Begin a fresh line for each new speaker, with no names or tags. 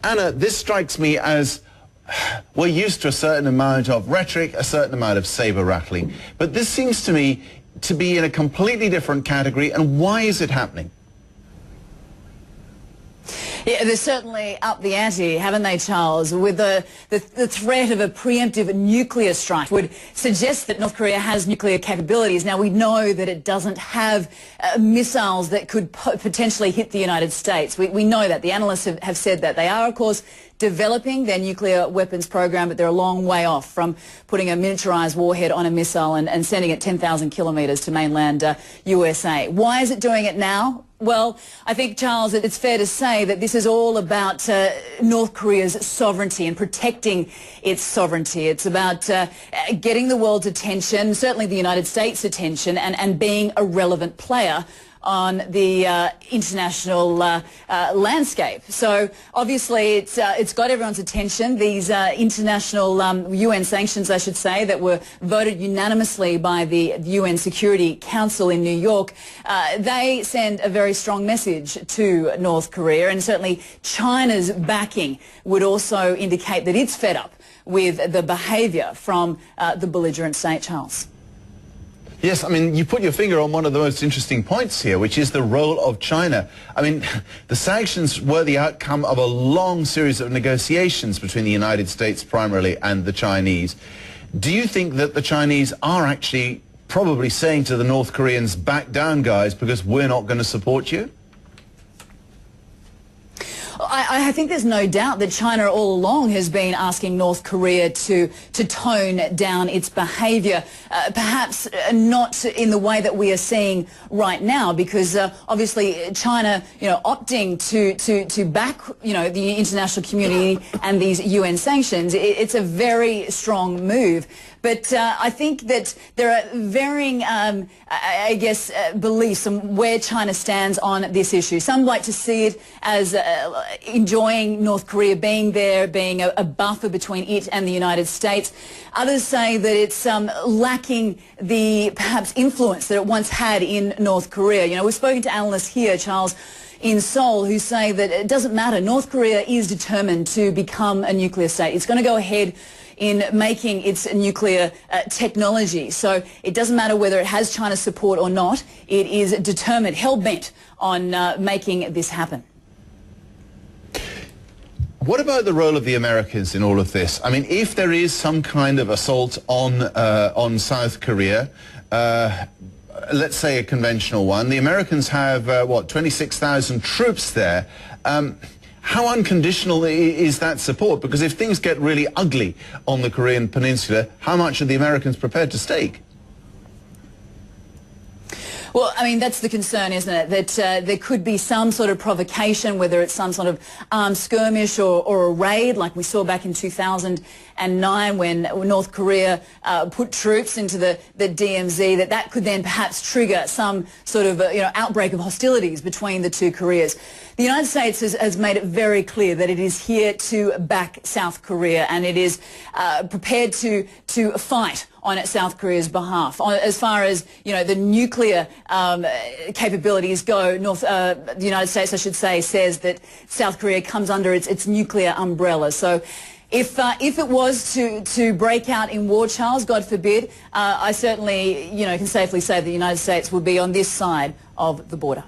Anna, this strikes me as we're used to a certain amount of rhetoric, a certain amount of saber rattling, but this seems to me to be in a completely different category, and why is it happening?
Yeah, they're certainly up the ante, haven't they, Charles? With the threat of a preemptive nuclear strike would suggest that North Korea has nuclear capabilities. Now, we know that it doesn't have missiles that could potentially hit the United States. We know that. The analysts have said that. They are, of course, developing their nuclear weapons program, but they're a long way off from putting a miniaturized warhead on a missile and sending it 10,000 kilometers to mainland USA. Why is it doing it now? Well, I think, Charles, it's fair to say that this is all about North Korea's sovereignty and protecting its sovereignty. It's about getting the world's attention, certainly the United States' attention, and being a relevant player on the international landscape. So obviously it's got everyone's attention. These international UN sanctions, I should say, that were voted unanimously by the UN Security Council in New York, they send a very strong message to North Korea, and certainly China's backing would also indicate that it's fed up with the behaviour from the belligerent state, Charles.
Yes, I mean, you put your finger on one of the most interesting points here, which is the role of China. I mean, the sanctions were the outcome of a long series of negotiations between the United States primarily and the Chinese. Do you think that the Chinese are actually probably saying to the North Koreans, back down, guys, because we're not going to support you?
I think there's no doubt that China all along has been asking North Korea to tone down its behaviour, perhaps not in the way that we are seeing right now, because obviously China, opting to back, the international community and these UN sanctions, it's a very strong move. But I think that there are varying, beliefs on where China stands on this issue. Some like to see it as enjoying North Korea being there, being a buffer between it and the United States. Others say that it's lacking the, perhaps, influence that it once had in North Korea. We've spoken to analysts here, Charles, in Seoul, who say that it doesn't matter. North Korea is determined to become a nuclear state. It's going to go ahead in making its nuclear technology. So it doesn't matter whether it has China's support or not. It is determined, hell-bent on making this happen.
What about the role of the Americans in all of this? I mean, if there is some kind of assault on South Korea, let's say a conventional one, the Americans have, 26,000 troops there. How unconditional is that support? Because if things get really ugly on the Korean Peninsula, how much are the Americans prepared to stake?
Well, I mean, that's the concern, isn't it? That there could be some sort of provocation, whether it's some sort of armed skirmish or a raid, like we saw back in 2009 when North Korea put troops into the DMZ, that could then perhaps trigger some sort of outbreak of hostilities between the two Koreas. The United States has made it very clear that it is here to back South Korea, and it is prepared to fight on South Korea's behalf. As far as the nuclear capabilities go, the United States, I should say, says that South Korea comes under its nuclear umbrella. So if it was to break out in war, Charles, God forbid, I certainly can safely say the United States would be on this side of the border.